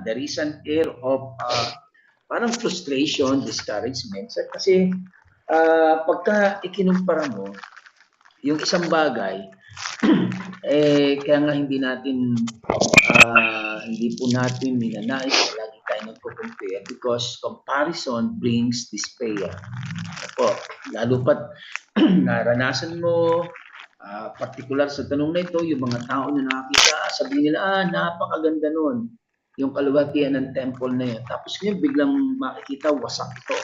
there is an air of parang frustration, discouragement. Kasi pagka ikinumpara mo, yung isang bagay, kaya nga hindi po natin minanais na lagi tayo nagko-compare because comparison brings despair. Opo, lalo pat naranasan mo, particular sa tanong na ito, yung mga tao na nakakita, sabihin nila, napakaganda nun, yung kaluwalhatian ng temple na yun. Tapos ngayon, biglang makikita, wasak ito.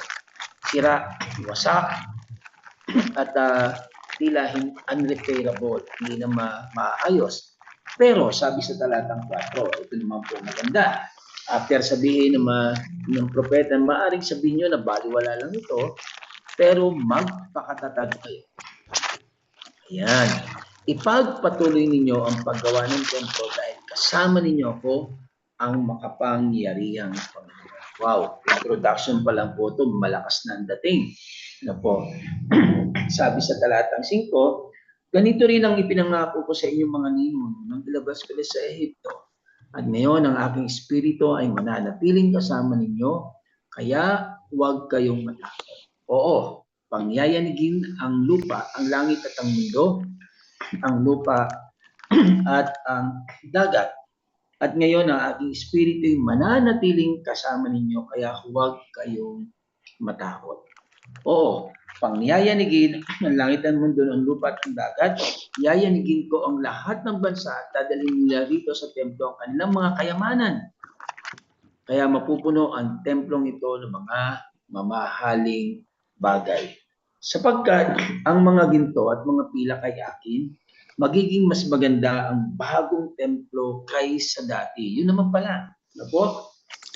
Sira, wasak, at tila unrepairable, hindi na maayos. Pero sabi sa talatang 4, ito naman po maganda. After sabihin ng propeta, maaaring sabihin nyo na baliwala lang ito, pero magpakatatag kayo. Ayan. Ipagpatuloy ninyo ang paggawa ng templo dahil kasama ninyo ako ang makapangyarihang Panginoon. Wow, introduction pa lang po ito, malakas na ang dating. Ano po? Sabi sa talatang 5, ganito rin ang ipinangako ko sa inyong mga ninong nang ilabas ko sa Ehipto. At ngayon ang aking espiritu ay mananatiling kasama ninyo, kaya huwag kayong matakot. Oo, pangyayanigin ang lupa, ang langit at ang mundo, ang lupa at ang dagat. At ngayon ang aking espiritu ay mananatiling kasama ninyo, kaya huwag kayong matakot. Oo, pangyayanigin ang langit at mundo, ng lupa at ang dagat, yayanigin ko ang lahat ng bansa at dadalhin nila rito sa templo ang kanilang mga kayamanan. Kaya mapupuno ang templong ito ng mga mamahaling bagay. Sapagkat ang mga ginto at mga pilak ay akin, magiging mas maganda ang bagong templo kaysa dati. Yun naman pala. Ano po?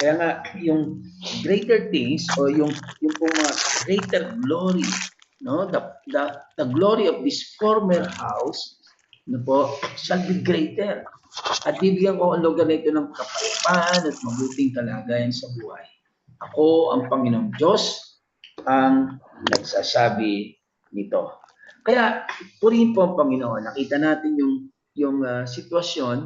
Kaya nga, yung greater things o yung mga greater glory, no? The glory of this former house, no po, shall be greater. At bibigyan ko ang lugar na ito ng kapayapaan at mabuting kalagayan sa buhay. Ako ang Panginoong Diyos ang nagsasabi nito. Kaya purihin po ang Panginoon. Nakita natin yung sitwasyon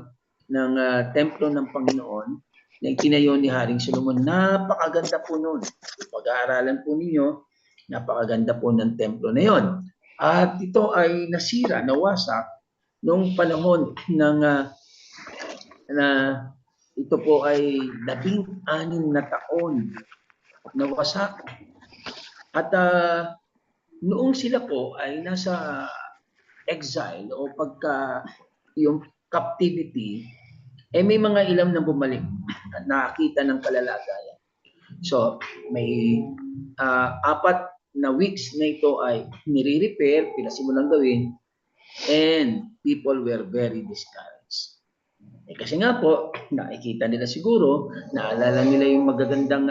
ng templo ng Panginoon na itinayo ni Haring Solomon. Napakaganda po noon. Pag-aaralan po ninyo, napakaganda po ng templo na yon. At ito ay nasira, nawasak noong panahon ng na ito po ay 16 na taon nawasak. At noong sila po ay nasa exile o pagka yung captivity, may mga ilang na bumalik at nakakita ng kalalagayan. So, may 4 na weeks na ito ay nire-repair, pinasimulang gawin, and people were very discouraged. Kasi nga po, nakikita nila siguro, naalala nila yung magandang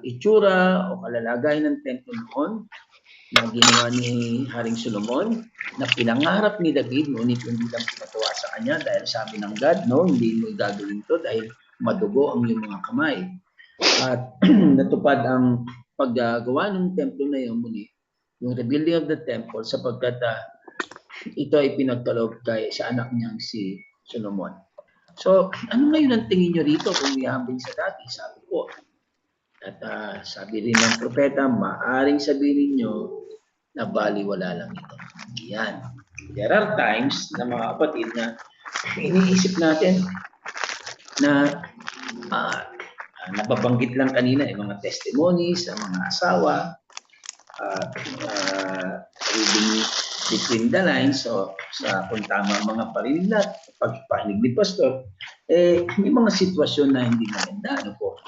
itsura o kalalagayan ng templo noon na ginawa ni Haring Solomon, na pinangarap ni David, ngunit hindi lang pinagawa sa kanya dahil sabi ng God, no, hindi mo gagawin to dahil madugo ang iyong mga kamay. At natupad ang paggawa ng templo na yun muli, yung rebuilding of the temple, sapagkat ito ay pinagkaloob sa anak niyang si Solomon. So, ano ngayon ang tingin nyo rito kung ihambing sa dati? Sabi ko, at sabi rin ng propeta, maaring sabihin niyo na baliwala lang ito. Yan. There are times na mga kapatid na iniisip natin na nababanggit lang kanina yung mga testimonies ng mga asawa, reading between the lines, so sa kung tama mga parinig pagpapanig ni Pastor, may mga sitwasyon na hindi maganda. Ano po?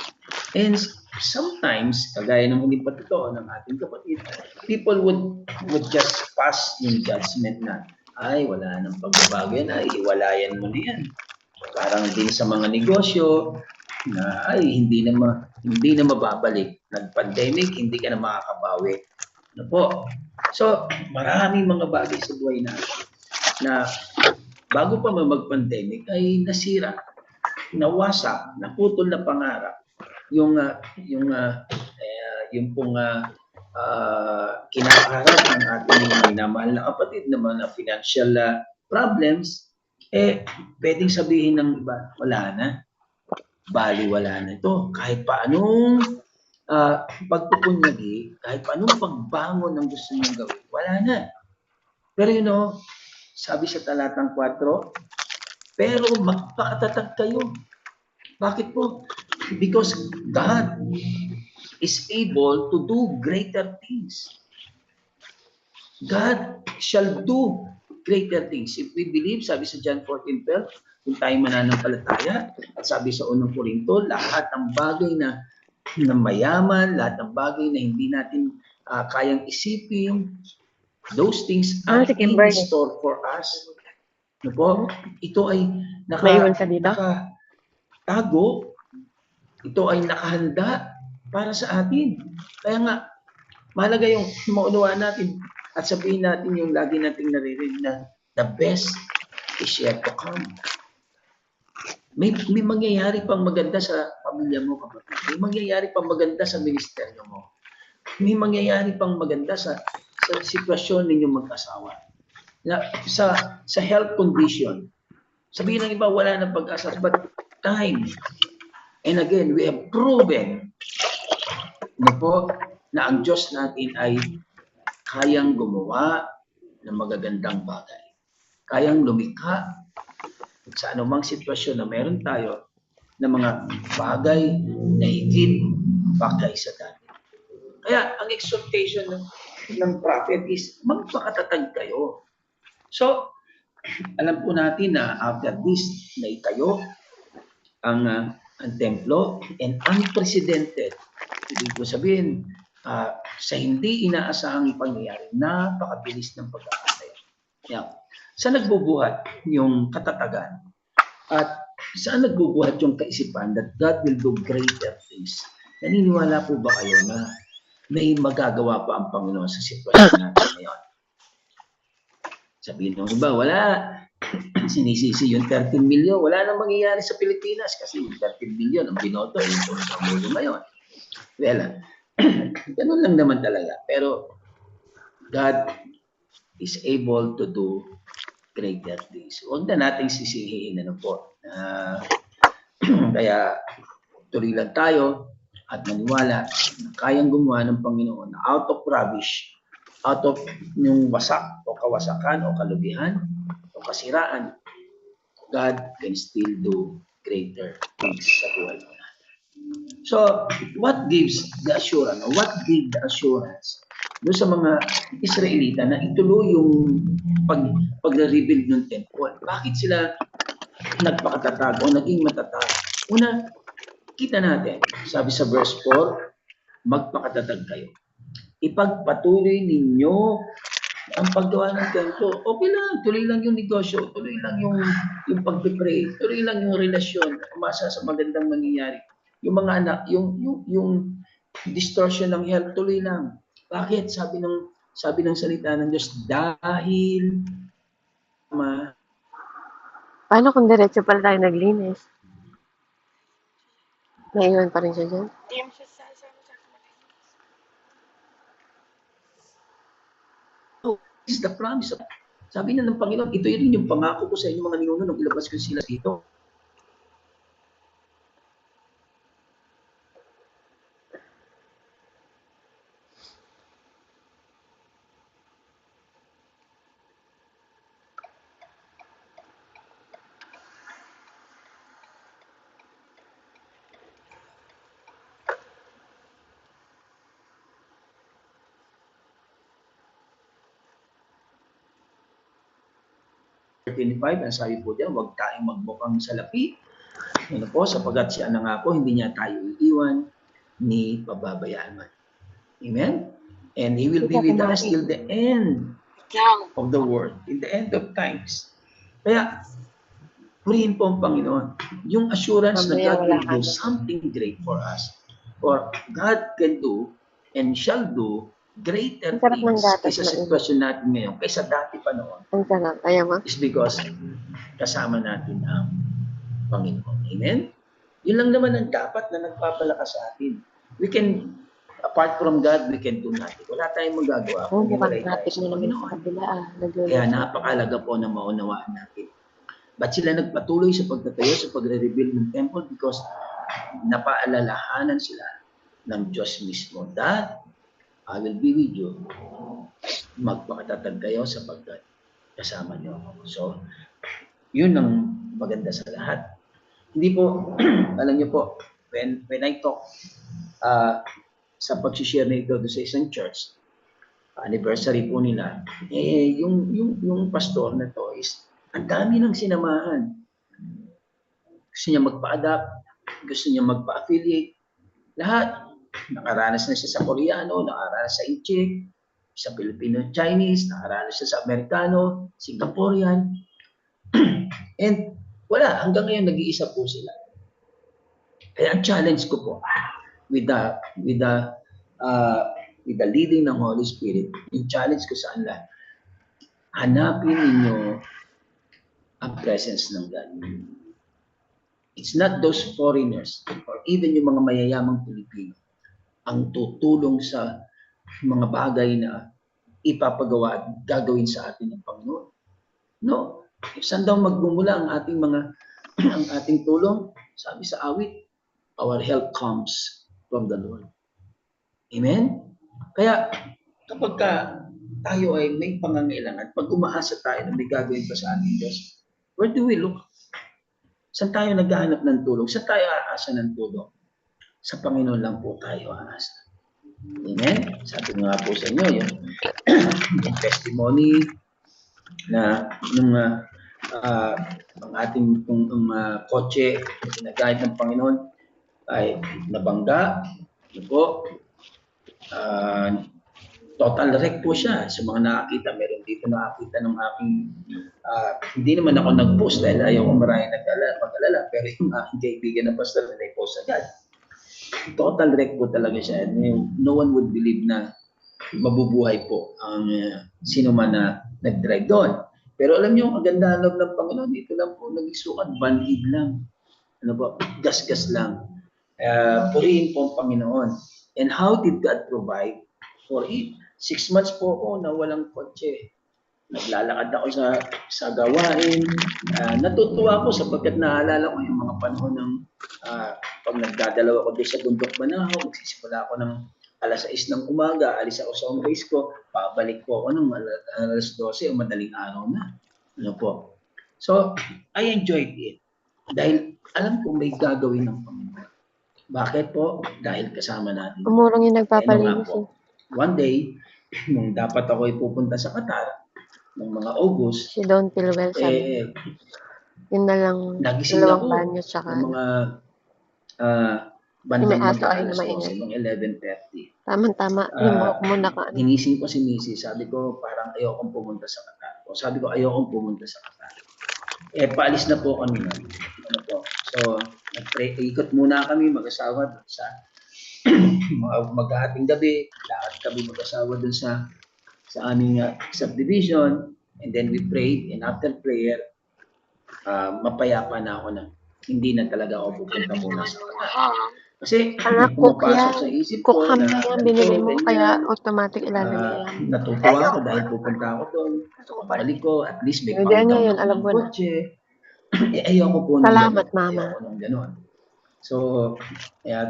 And sometimes, kagaya ng muling patotoo ng ating kapatid, people would just pass yung judgment na, ay, wala nang pagbabago yan, ay, iwalayan mo na yan. Parang din sa mga negosyo, na ay, hindi na mababalik. Nag-pandemic, hindi ka na makakabawi. Ano po? So, maraming mga bagay sa buhay na bago pa mag-pandemic ay nasira, nawasak, naputol na pangarap. Yung pong kinakaharap ng ating minamahal na kapatid na mga financial problems, Pwedeng sabihin ng iba, wala na, baliwala na ito. Kahit paanong pagpupunyagi, kahit paanong pagbangon ng gusto niyong gawin, wala na. Pero sabi sa talatang 4, pero magpakatatag kayo. Bakit po? Because God is able to do greater things. God shall do greater things. If we believe, sabi sa John 14:12, kung tayo mananampalataya, at sabi sa 1 Corinto, lahat ng bagay na mayaman, lahat ng bagay na hindi natin kayang isipin, those things are in store for us. Po? Ito ay nakatago, ito ay nakahanda para sa atin. Kaya nga, mahalaga yung maunawaan natin at sabihin natin yung lagi nating naririnig na the best is yet to come. May mangyayari pang maganda sa pamilya mo, kapatid. May mangyayari pang maganda sa ministeryo mo. May mangyayari pang maganda sa sitwasyon ninyong mag-asawa. Sa health condition. Sabihin ng iba, wala na pag-asa. But time. And again, we have proven na ang Diyos natin ay kayang gumawa ng magagandang bagay. Kayang lumikha sa anumang sitwasyon na meron tayo ng mga bagay na higit pa kaysa dati. Kaya ang exhortation ng prophet is magpakatatag kayo. So, alam po natin na after this, na itayo ang templo and unprecedented. Ibig ko sabihin, sa hindi inaasahang pangyayari, napakabilis ng pagkakatayo. Yeah. Saan nagbubuhat yung katatagan? At saan nagbubuhat yung kaisipan that God will do greater things? Naniniwala po ba kayo na may magagawa pa ang Panginoon sa sitwasyon natin ngayon? Sabihin nyo ba, wala. Sinisisi yung 13 million. Wala nang mangyayari sa Pilipinas kasi yung 13 million ang binoto yung Pangulo ngayon. Well, ganun lang naman talaga. Pero God is able to do greater things. Huwag na nating sisihiin po. Kaya tuloy lang tayo at maniwala na kayang gumawa ng Panginoon na out of rubbish, out of yung wasak o kawasakan o kalubihan o kasiraan, God can still do greater things sa buhay mo. So, what gives the assurance? Or what gave the assurance doon sa mga Israelita na ituloy yung pagre-rebuild ng temple? Bakit sila nagpakatatag o naging matatag? Una, kita natin, sabi sa verse 4, magpakatatag kayo. Ipagpatuloy ninyo ang paggawa ng templo. Okay lang, tuloy lang yung negosyo, tuloy lang yung pag-pray, tuloy lang yung relasyon, umasa sa magandang mangyayari. Yung mga anak, yung distortion ng health, tuloy lang. Bakit? Sabi ng salita ng Diyos, dahil paano kung diretso pala tayo naglinis? Naiwan pa rin siya dyan? This is the promise of God. Sabi na ng Panginoon, ito rin yung pangako ko sa inyo mga ninuno nung ilabas ko sila dito. Ang sabi po diyan, huwag tayong magmukhang salapi. Ano po, sapagat siya nangako, hindi niya tayo iiwan ni pababayaan man. Amen? And He will be with us till the end of the world, in the end of times. Kaya, purihin po ang Panginoon. Yung assurance na God will do something great for us. Or God can do and shall do greater things kaysa sitwasyon natin ngayon, kaysa dati pa noon. Ang sarap. Ayaw mo? Is because kasama natin ang Panginoon. Amen? Yun lang naman ang dapat na nagpapalakas sa atin. We can, apart from God, we can do nothing. Wala tayong magagawa kung Mukhang walay tayo traffic sa mo naman sa Panginoon. kabila. Kaya napakalaga po na maunawaan natin Ba't sila nagpatuloy sa pagtatayo, sa pagre-rebuild ng temple? Because napaalalahanan sila ng Diyos mismo that I will be with you. Magpakatatag kayo sapagkat kasama niyo ako. So, yun ang maganda sa lahat. Hindi po, alam niyo po, when I talk sa pag-share na ito sa isang church, anniversary po nila, yung pastor na to is, ang dami ng sinamahan. Gusto niya magpa-adapt, gusto niya magpa-affiliate, lahat. Nakaranas na siya sa Koreano, nakaranas sa Inchik, sa Filipino-Chinese, nakaranas siya sa Amerikano, Singaporean. And wala, hanggang ngayon nag-iisa po sila. Kaya ang challenge ko po with the leading ng Holy Spirit, yung challenge ko sa kanila, hanapin ninyo ang presence ng God. It's not those foreigners or even yung mga mayayamang Pilipino ang tutulong sa mga bagay na ipapagawa at gagawin sa atin ng Panginoon. No. Saan daw magmumula ang ating tulong? Sabi sa awit, our help comes from the Lord. Amen? Kaya kapag tayo ay may pangangailangan, pag umaasa tayo na may gagawin pa sa ating Diyos, where do we look? Saan tayo naghahanap ng tulong? Saan tayo aasa ng tulong? Sa Panginoon lang po tayo aasa. Amen? Sabi nga po sa inyo, yung testimony na nung ang ating kotse ginagamit ng Panginoon ay nabangga. Ano po? Total wreck po siya. Sa mga nakakita, meron dito nakakita ng aking hindi naman ako nag-post dahil ayaw ko maraming pag-alala, pero yung aking kaibigan na pastor nag-post agad. Total wreck po talaga siya. No one would believe na mabubuhay po ang sino man na nag-drive doon. Pero alam niyo, ang ganda loob ng Panginoon, dito lang po nag-isukat, bandid lang. Ano po, gas-gas lang. Purihin po ang Panginoon. And how did God provide for it? 6 months po ako na walang kotse. Naglalakad ako sa gawain. Natutuwa ako sapagkat naalala ko yung mga panahon ng pag nagdadalaw ako doon sa Bundok Banahaw, magsisimula ako ng alas 6 ng umaga, alis ako sa home base ko, pabalik po ako ng alas 12 o madaling araw na. Ano po? So, I enjoyed it. Dahil alam ko may gagawin ng Panginoon. Bakit po? Dahil kasama natin. Umurong yung nagpapalinis. One day, nung dapat ako ay pupunta sa Qatar, ng mga August, Si Don Pilwell sabi. Yun na lang, nagising dalawang ako banyo tsaka ng mga bandang may aso ay mag-aalas na maingay. 12, 11:30. Tama, yung buhok mo naka ano. Ginising ko si Mrs. Sabi ko, parang ayokong pumunta sa Qatar. O sabi ko, ayokong pumunta sa Qatar. Paalis na po kami. Ano po? So, ikot muna kami mag-asawa sa mag-aating gabi. Lakad kami mag-asawa dun sa aming subdivision. And then we prayed. And after prayer, mapayapa na ako na hindi na talaga ako pupunta muna sa Qatar. Kasi pumapasok sa isip ko na yan, binili mo, kaya automatic ilalagay yan. Natutuwa ako dahil pupunta ako doon. Balik ko, at least may pangitang ng kotse. Ayoko po ng salamat, Mama. Ayoko ng gano'n. So,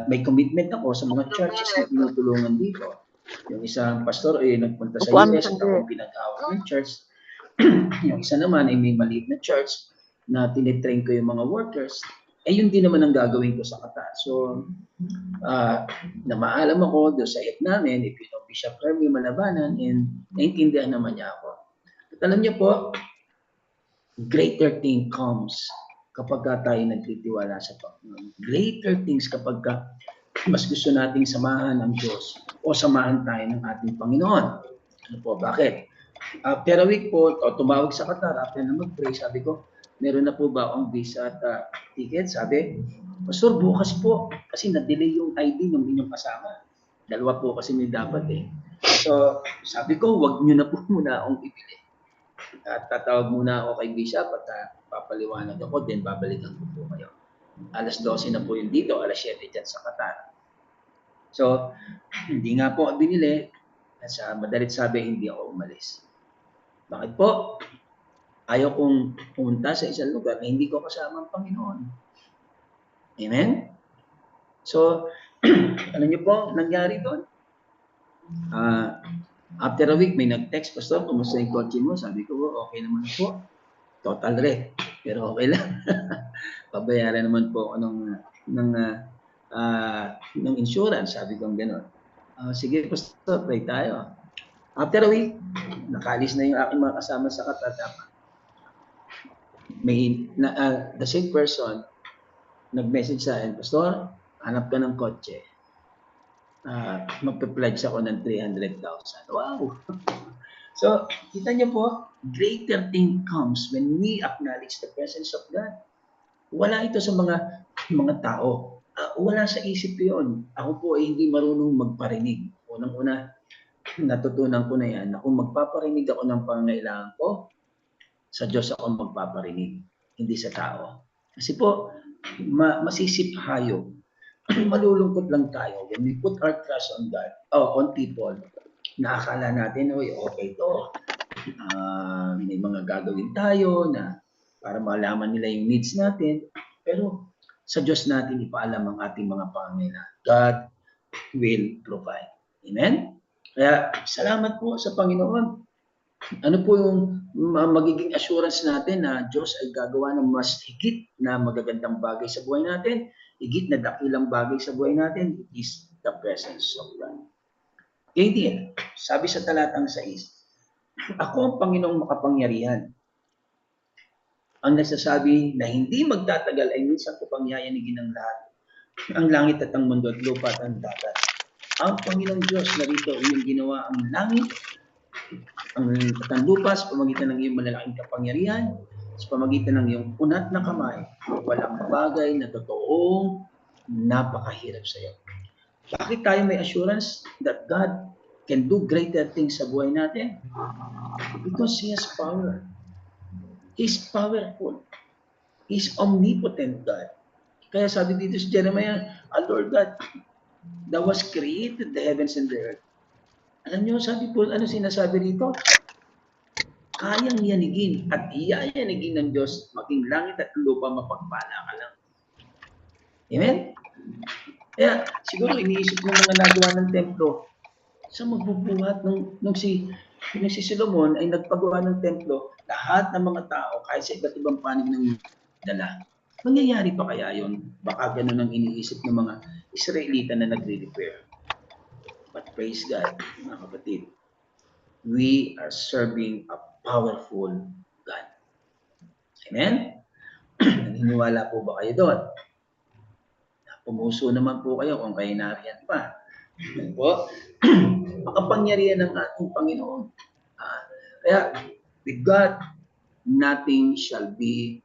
may commitment ako sa mga churches na tinutulungan dito. Yung isang pastor ay nagpunta sa US, ako pinag-awat ng church. Yung isa naman ay may maliit na church na tinitrain ko yung mga workers. Yun din naman ang gagawin ko sa Qatar. So, na maalam ako doon sa it namin, if you know Bishop Hermie Manabanan, and naintindihan naman niya ako. At alam niyo po, greater thing comes kapag tayo nagtitiwala sa Panginoon. Greater things kapag mas gusto nating samahan ng Diyos o samahan tayo ng ating Panginoon. Ano po, bakit? After a week po, tumawag sa Qatar, after na mag-pray, sabi ko, meron na po ba akong visa at ticket? Sabi, Pastor, bukas po. Kasi na-delay yung ID ng inyong kasama. Dalawa po kasi may dapat eh. So, sabi ko, wag nyo na po muna akong ibili. At tatawag muna ako kay Bishop at papaliwanag ako, then babalikan ko po kayo. Alas 12 na po yun dito, alas 7 dyan sa Qatar. So, hindi nga po binili. Sa madalit sabi, hindi ako umalis. Bakit po? Ayaw kong pumunta sa isang lugar na hindi ko kasama ang Panginoon. Amen? So, alam niyo po, nangyari doon. After a week, may nag-text, Pastor, kumusta yung kotse mo? Sabi ko, okay naman po. Total wreck. Pero okay lang. Pabayaran naman po ako ng insurance. Sabi ko gano'n. Sige, Pastor, pray tayo. After a week, nakalis na yung aking mga kasama sa Katatapan. The same person, nag-message sa akin, Pastor, hanap ka ng kotse. Magpe-pledge ako ng 300,000. Wow! So, kita niyo po, greater thing comes when we acknowledge the presence of God. Wala ito sa mga tao. Wala sa isip yun. Ako po ay hindi marunong magparinig. Unang-una, natutunan ko na yan na kung magpaparinig ako ng pangangailangan ko, sa Diyos ako magpaparinig, hindi sa tao. Kasi po, masisiphayo. Malulungkot lang tayo when we put our trust on God, on people, na akala natin, okay to. May mga gagawin tayo na para malaman nila yung needs natin. Pero sa Diyos natin ipaalam ang ating mga pangangailangan. God will provide. Amen? Kaya salamat po sa Panginoon. Ano po yung magiging assurance natin na Diyos ay gagawa ng mas higit na magagandang bagay sa buhay natin, higit na dakilang bagay sa buhay natin, it is the presence of God. Kaya sabi sa talatang 6, ako ang Panginoong makapangyarihan. Ang nagsasabi na hindi magtatagal ay minsan ko pang yayanigin ng lahat. Ang langit at ang mundo at lupa at ang dagat. Ang Panginoong Diyos narito iyong ginawa ang langit at ang lupa sa pamagitan ng iyong malalaking kapangyarihan, sa pamagitan ng iyong unat na kamay. Walang bagay na totoong napakahirap sa iyo. Bakit tayo may assurance that God can do greater things sa buhay natin? Because He has power. He's powerful. He's omnipotent God. Kaya sabi dito sa Jeremiah, Lord God, Thou hast created the heavens and the earth. Alam niyo, sabi po, ano sinasabi dito? Kayang yanigin at iyayanigin ng Diyos, maging langit at lupa, mapagpala ka lang. Amen? Kaya siguro iniisip ng mga nagawa ng templo, sa magbubuhat nung si Solomon ay nagpagawa ng templo, lahat ng mga tao, kahit sa iba't ibang panig ng dala. Mangyayari pa kaya yun? Baka ganun ang iniisip ng mga Israelita na nagre-repair. But praise God, mga kapatid, we are serving a powerful God. Amen? Naniniwala po ba kayo doon? Pumuso naman po kayo kung kayo nariyan pa. Amen po? Makapangyarihan ng ating Panginoon. Kaya, with God, nothing shall be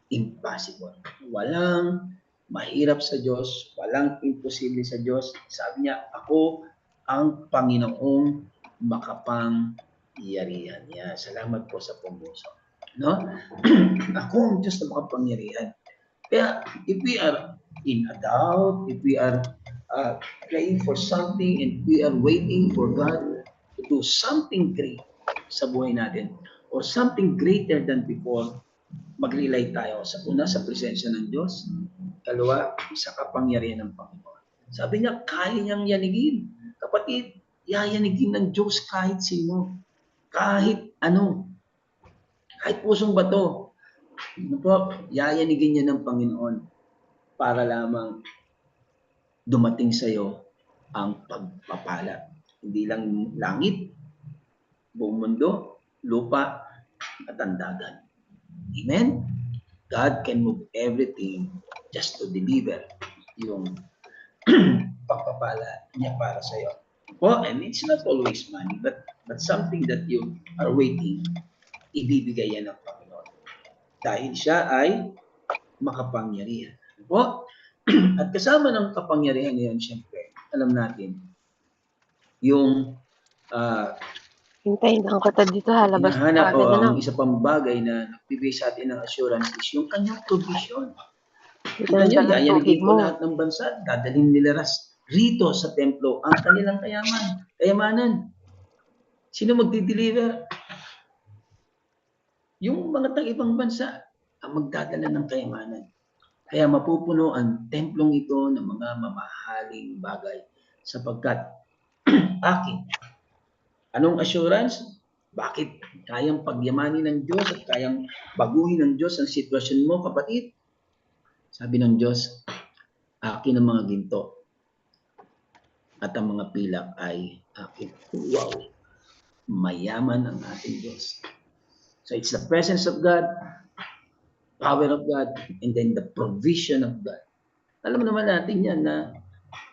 impossible. Walang mahirap sa Diyos, walang imposible sa Diyos. Sabi niya, ako ang Panginoong makapangyarihan. Yeah, salamat po sa pumuso. No? Ako ang Diyos na makapangyarihan. Kaya, if we are in a doubt, if we are praying for something and we are waiting for God to do something great sa buhay natin or something greater than before, mag-rely tayo sa una sa presensya ng Diyos, kalawa sa kapangyarihan ng Panginoon. Sabi niya, kaya niyang yanigin. Kapatid, yayanigin ng Diyos kahit sino. Kahit ano. Kahit pusong bato. Yayanigin niya ng Panginoon para lamang dumating sa iyo ang pagpapala. Hindi lang langit, buong mundo, lupa, at ang dagat. Amen? God can move everything just to deliver yung pagpapala niya para sa iyo. Well, and it's not always money, but something that you are waiting, ibibigay yan ng Panginoon. Dahil siya ay makapangyarihan. Po? At kasama ng kapangyarihan niyan, siyempre, alam natin, yung Hintayin ang kata dito ha, labas hinahanap agad na ang isa pang bagay na nagbibigay sa atin ng assurance is yung kanyang provision. Dito Kita niyo, na ang tubig yayanigin ko mo. lahat ng bansa, dadalhin nila rito sa templo ang kanilang kayamanan. Sino magdi-deliver? yung mga tag-ibang bansa ang magdadala ng kayamanan. Kaya mapupuno ang templong ito ng mga mamahaling bagay sapagkat akin. Anong assurance? Bakit kayang pagyamanin ng Diyos at kayang baguhin ng Diyos ang sitwasyon mo, kapatid? Sabi ng Diyos, akin ang mga ginto at ang mga pilak ay akin. Wow! Mayaman ang ating Diyos. So it's the presence of God, power of God, and then the provision of God. Alam naman natin yan na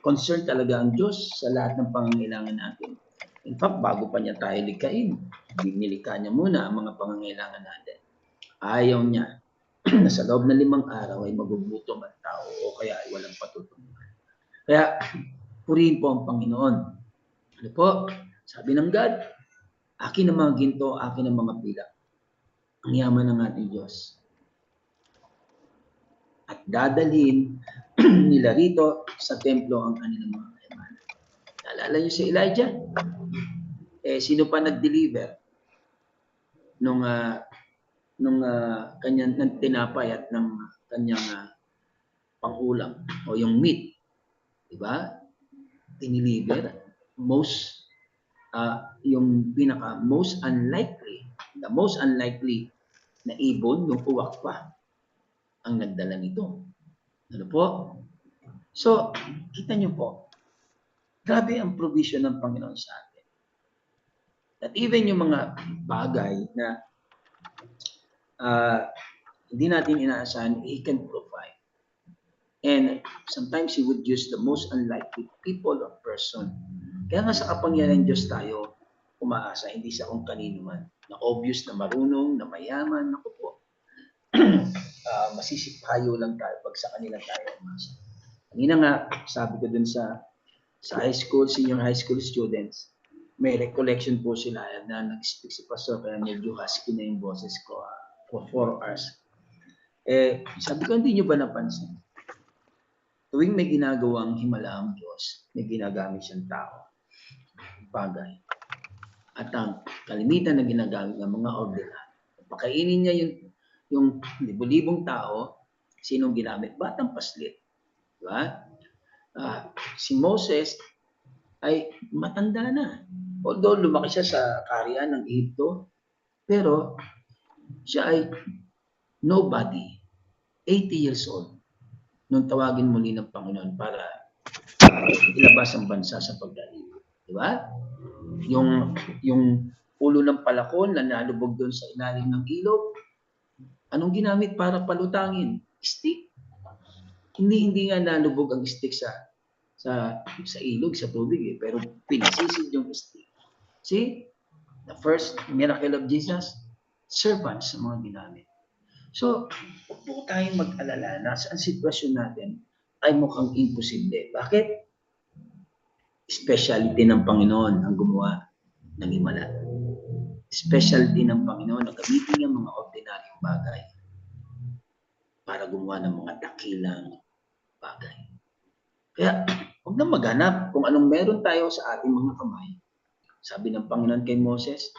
concerned talaga ang Diyos sa lahat ng pangangailangan natin. In fact, bago pa niya tayo likhain, nilikha niya muna ang mga pangangailangan natin. Ayaw niya na sa loob ng 5 araw ay magugutom ang tao o kaya ay walang patutunguhan. Kaya, purihin po ang Panginoon. Ano po? Sabi ng God, akin ang mga ginto, akin ang mga pilak. Ang yaman ng ating Diyos. At dadalhin nila rito sa templo ang kanilang mga kayamanan. Naalala niyo si Elijah? Sino pa nag-deliver nung kanyang ng tinapay at ng kanyang pangulam o yung meat? Diba? Diniliver. Yung pinaka most unlikely, the most unlikely na ibon, yung uwak pa, ang nagdala nito. Ano po? So, kita niyo po, grabe ang provision ng Panginoon sa atin. At even yung mga bagay na hindi natin inaasahan, He can provide. And sometimes He would use the most unlikely people or person. Kaya nga sa kapangyarihan ng Diyos tayo umaasa, hindi sa kung kanino man. Na obvious, na marunong, na mayaman, naku po. Masisipayo lang tayo pag sa kanila tayo umasa. Kanina nga, sabi ko dun sa high school, senior high school students, may recollection po sila na nag-speak si Pastor, kaya medyo husky na yung boses ko for 4 hours. Sabi ko, hindi nyo ba napansin? Tuwing may ginagawang himala ang Diyos, may ginagamit siyang tao, bagay. At ang kalimitan na ginagamit ng mga ordinaryo. Pakainin niya yung libo-libong tao, sinong ginamit? Batang paslit. Diba? Si Moses ay matanda na. Although lumaki siya sa kaharian ng Egypto, pero siya ay nobody, 80 years old, nung tawagin muli ng Panginoon para ilabas ang bansa sa pagdalibog. Diba? Yung ulo ng palakon na nalubog doon sa ilalim ng ilog, anong ginamit para palutangin? Stick. Hindi nga nalubog ang stick sa ilog, sa tubig pero pinasisid yung stick. See? The first miracle of Jesus, servants sa mga ginamit. So, huwag po tayong mag-alala na sa sitwasyon natin ay mukhang imposible. Bakit? Specialty ng Panginoon ang gumawa ng himala. Specialty ng Panginoon na gamitin niya mga ordinaryong bagay para gumawa ng mga dakilang bagay. Kaya, huwag na maghanap kung anong meron tayo sa ating mga kamay. Sabi ng Panginoon kay Moses,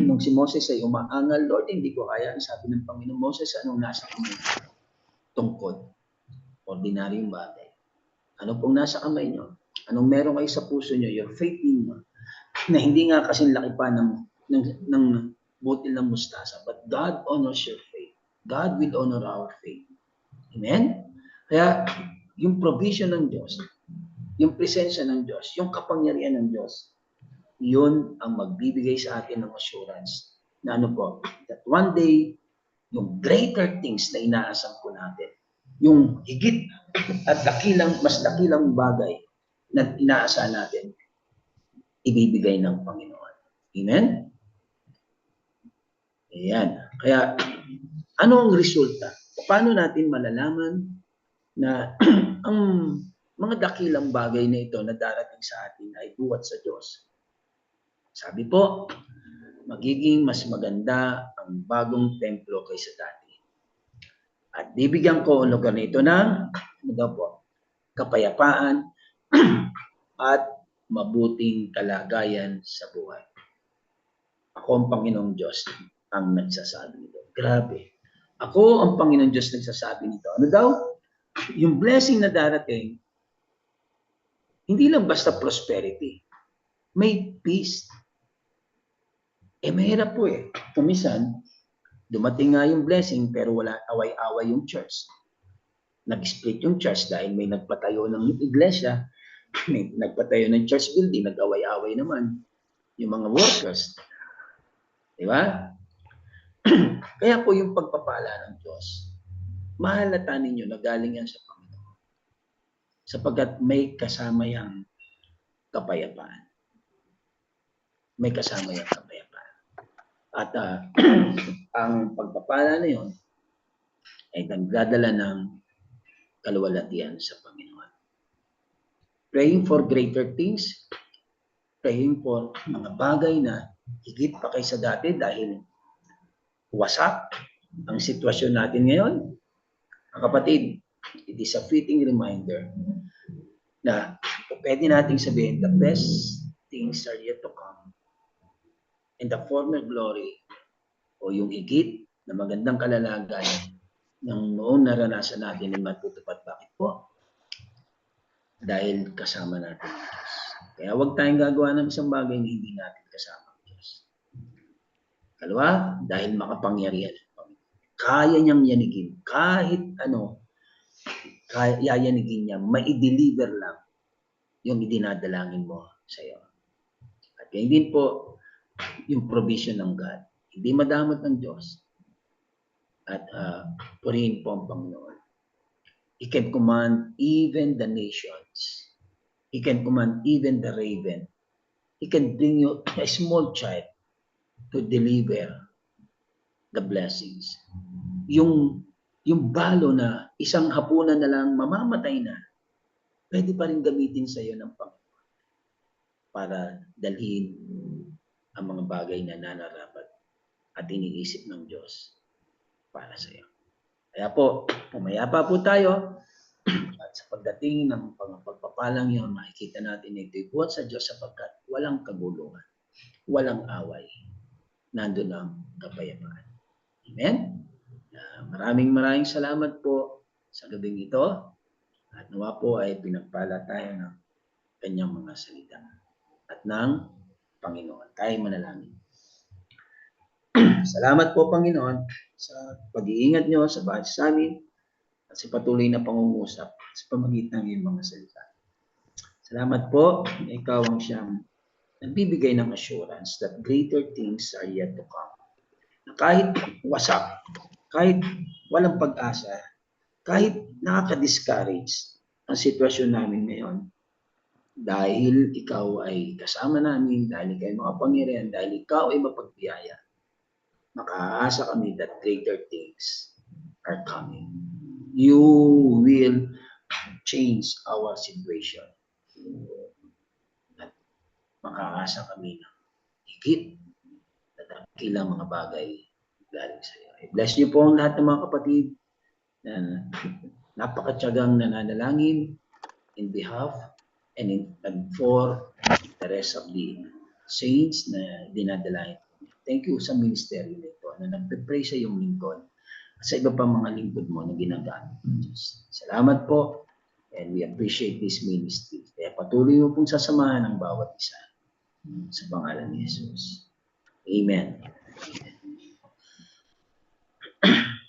nung si Moses ay umaangal, Lord, hindi ko kaya. Sabi ng Panginoon, Moses, anong nasa kamay? Tungkod. Ordinaryong bagay. Ano pong nasa kamay nyo? Anong meron kayo sa puso nyo? Your faith in mo. Na hindi nga kasing laki pa ng butil ng mustasa. But God honors your faith. God will honor our faith. Amen? Kaya, yung provision ng Diyos, yung presensya ng Diyos, yung kapangyarihan ng Diyos, yun ang magbibigay sa atin ng assurance na ano po, that one day, yung greater things na inaasam po natin, yung higit at mas dakilang bagay na inaasahan natin, ibibigay ng Panginoon. Amen? Ayan. Kaya, ano ang resulta? Paano natin malalaman na ang mga dakilang bagay na ito na darating sa atin ay buhat sa Diyos? Sabi po, magiging mas maganda ang bagong templo kaysa dati. At bibigyan ko ang lugar nito ng kapayapaan at mabuting kalagayan sa buhay. Ako ang Panginoong Diyos. ang nagsasabi nito. Grabe. Ako ang Panginoon Diyos nagsasabi nito. Ano daw? Yung blessing na darating, hindi lang basta prosperity. May peace. Mahirap po eh. Kumisan, dumating nga yung blessing pero wala away-away yung church. Nag-split yung church dahil may nagpatayo ng iglesia, may nagpatayo ng church building, nag-away-away naman yung mga workers. Di ba? Kaya po yung pagpapala ng Diyos, mahalata ninyo na galing yan sa Panginoon. Sapagkat may kasama yang kapayapaan. May kasama yang kapayapaan. At ang pagpapala na yun ay nagdadala ng kaluwalhatian sa Panginoon. Praying for greater things, praying for mga bagay na higit pa kaysa dati dahil wasak ang sitwasyon natin ngayon. Mga kapatid, it is a fitting reminder na pwede nating sabihin, the best things are yet to come. And the former glory o yung higit na magandang kalalagayan ng noong naranasan natin ay matutupad. Bakit po? Dahil kasama natin ang Diyos. Kaya huwag tayong gagawa ng isang bagay na hindi natin kasama ang Diyos. Kalawa, dahil makapangyarihan ang Panginoon. Kaya niyang yanigin. Kahit ano, kaya yayanigin niya, ma-deliver lang yung idinadalangin mo sa iyo. At ganyan din po, yung provision ng God. Hindi madamot ng Diyos. At purihin po ang Panginoon. He can command even the nations. He can command even the raven. He can bring you a small child to deliver the blessings. Yung balo na isang hapunan na lang mamamatay na, pwede pa rin gamitin sa iyo ng Panginoon para dalhin ang mga bagay na nanarapat at iniisip ng Diyos para sa iyo. Kaya po, pumayapa po tayo at sa pagdating ng pagpapalang yun, makikita natin na ito'y buhat sa Diyos sapagkat walang kaguluhan, walang away. Nandun ang kapayapaan. Amen? Maraming salamat po sa gabing ito at nawa po ay pinagpala tayo ng kanyang mga salita at ng Panginoon. Tayo manalangin. Salamat po, Panginoon, sa pag-iingat nyo sa bawat sa amin at sa patuloy na pangungusap sa pamagitan ng iyong mga salita. Salamat po na ikaw ang siyang nagbibigay ng assurance that greater things are yet to come. Na kahit wasak, kahit walang pag-asa, kahit nakaka-discourage ang sitwasyon namin ngayon, dahil ikaw ay kasama namin, dahil ikaw ay makapangyarihan, dahil ikaw ay mapagbiyaya, makaasa kami that greater things are coming. You will change our situation. At makaasa kami ng higit na dakilang mga bagay galing sa iyo. Bless niyo po ang lahat ng mga kapatid na napakatyagang nananalangin in behalf and for the rest of the saints na dinadalain. Thank you sa ministeryo nito na nagpe-pray sa iyong lingkod at sa iba pang mga lingkod mo na ginagamit ng Diyos. Salamat po and we appreciate this ministry. Kaya patuloy mo pong sasamahan ang bawat isa sa pangalan ni Jesus. Amen. Amen.